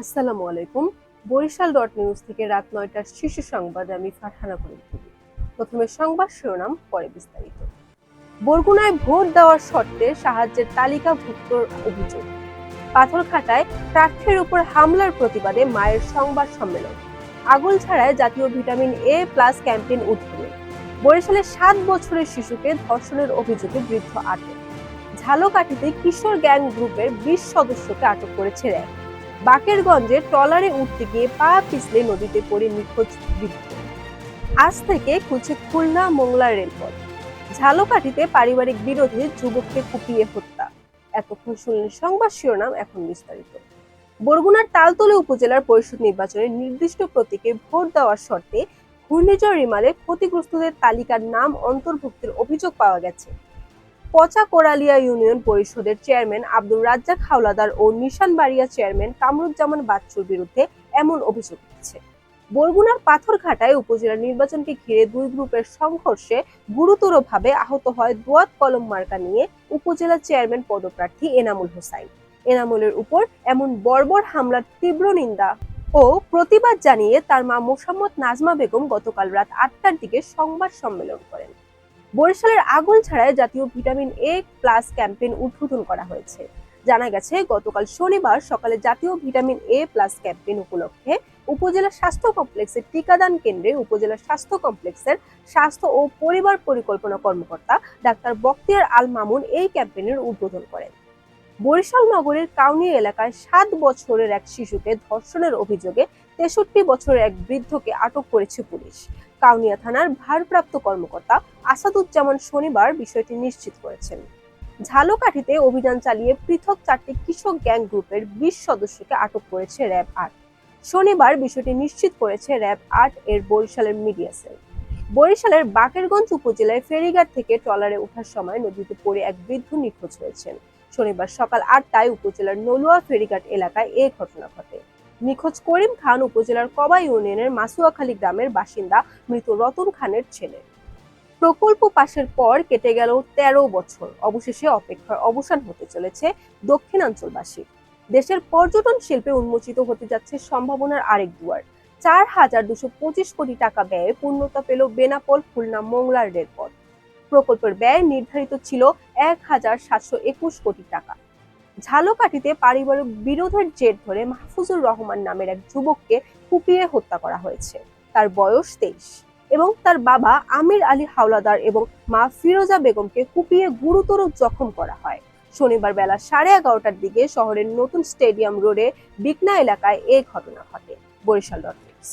আসসালামু আলাইকুম। Barishal dot news থেকে রাত ৯টার শীর্ষ সংবাদ আমি ফারহানা করিম। প্রথমে সংবাদ শিরোনাম, পরে বিস্তারিত। বরগুনায় ভোট দেওয়ার শর্তে সাহায্যের তালিকাভুক্তর অভিযোগ। পাথরঘাটায় প্রার্থীর উপর হামলার প্রতিবাদে মায়ের সংবাদ সম্মেলন। আগলঝাড়ায় জাতীয় ভিটামিন এ প্লাস ক্যাম্পেইন উদ্বোধন। বরিশালে ৭ বছরের শিশুকে ধর্ষণের অভিযোগে বৃদ্ধ আটক। ঝালকাঠিতে কিশোর গ্যাং গ্রুপের ২০ সদস্যকে আটক করেছে র্যাব। বাকেরগঞ্জে ট্রলারে উঠতে গিয়ে পা পিছলে নদীতে পড়ে নিখোঁজ বৃদ্ধ। আজ থেকে খুলছে খুলনা মোংলা রেলপথ। ঝালকাঠিতে পারিবারিক বিরোধে যুবককে কুপিয়ে হত্যা। এতক্ষণ শুনলেন সংবাদ শিরোনাম, এখন বিস্তারিত। বরগুনার তালতলী উপজেলার পরিষদ নির্বাচনে নির্দিষ্ট প্রতীকে ভোট দেওয়ার শর্তে ঘূর্ণিঝড় রিমালে ক্ষতিগ্রস্তদের তালিকার নাম অন্তর্ভুক্তির অভিযোগ পাওয়া গেছে। পচা কোরালিয়া ইউনিয়ন পরিষদের চেয়ারম্যান আব্দুর রাজ্জাক হাওলাদার ও নিশানবাড়িয়া চেয়ারম্যান কামরুজ্জামান বাচ্চুর বিরুদ্ধে এমন অভিযোগ উঠেছে। বরগুনার পাথরঘাটায় উপজেলা নির্বাচনকে ঘিরে দুই গ্রুপের সংঘর্ষে গুরুতরভাবে আহত হয় দোয়াত কলম মার্কা নিয়ে উপজেলা চেয়ারম্যান পদপ্রার্থী এনামুল হোসাইন। এনামুলের উপর এমন বর্বর হামলার তীব্র নিন্দা ও প্রতিবাদ জানিয়ে তার মা মোসাম্মদ নাজমা বেগম গতকাল রাত ৮টার দিকে সংবাদ সম্মেলন করেন। বরিশালের আগলঝাড়ায় জাতীয় ভিটামিন এ প্লাস ক্যাম্পেইন উদ্বোধন করা হয়েছে। জানা গেছে, গতকাল শনিবার সকালে জাতীয় ভিটামিন এ প্লাস ক্যাম্পেইন উপলক্ষে উপজেলা স্বাস্থ্য কমপ্লেক্সের টিকাদান কেন্দ্রে উপজেলা স্বাস্থ্য কমপ্লেক্সের স্বাস্থ্য ও পরিবার পরিকল্পনা কর্মকর্তা ডাক্তার বখতিয়ার আল মামুন এই ক্যাম্পেইনের উদ্বোধন করেন। বরিশাল নগরের কাউনিয়া এলাকায় ৭ বছরের এক শিশুকে ধর্ষণের অভিযোগে ৬৩ বছরের এক বৃদ্ধকে আটক করেছে পুলিশ। কাউনিয়া থানার ভারপ্রাপ্ত কর্মকর্তা আসাদুজ্জামান শনিবার বিষয়টি নিশ্চিত করেছেন। ঝালকাঠিতে অভিযান চালিয়ে পৃথক ৪টি কিশোর গ্যাং গ্রুপের ২০ সদস্যকে আটক করেছে র্যাব ৮। শনিবার বিষয়টি নিশ্চিত করেছে র্যাব ৮ এর বরিশালের মিডিয়া সেল। বরিশালের বাকেরগঞ্জ উপজেলায় ফেরিঘাট থেকে ট্রলারে ওঠার সময় নদীতে পড়ে এক বৃদ্ধ নিখোঁজ হয়েছেন। শনিবার সকাল ৮টায় উপজেলার নলুয়া ফেরিঘাট এলাকায় এ ঘটনা ঘটে। নিখোঁজ করিম খান উপজেলার কবা ইউনিয়নের মাসুয়াখালী গ্রামের বাসিন্দা, মৃত রতন খানের ছেলে। প্রকল্প পাশের পর কেটে গেল ১৩ বছর, অবশেষে অপেক্ষার অবসান হতে চলেছে দক্ষিণাঞ্চলবাসী। দেশের পর্যটন শিল্পে উন্মোচিত হতে যাচ্ছে সম্ভাবনার আরেক দুয়ার। ৪,২২৫ কোটি টাকা ব্যয়ে পূর্ণতা পেল বেনাপোল খুলনা মোংলা রেলপথ। প্রকল্পের ব্যয় নির্ধারিত ছিল ১,৭২১ কোটি টাকা। ঝালকাঠিতে পারিবারিক বিরোধের জের ধরে মাহফুজুর রহমান নামের এক যুবককে কুপিয়ে হত্যা করা হয়েছে। তার বয়স ২৩ এবং তার বাবা আমির আলী হাওলাদার এবং মা ফিরোজা বেগমকে কুপিয়ে গুরুতর জখম করা হয়। শনিবার বেলা 11:30টার দিকে শহরের নতুন স্টেডিয়াম রোডে বিকনা এলাকায় এ ঘটনা ঘটে। Barishal dot news.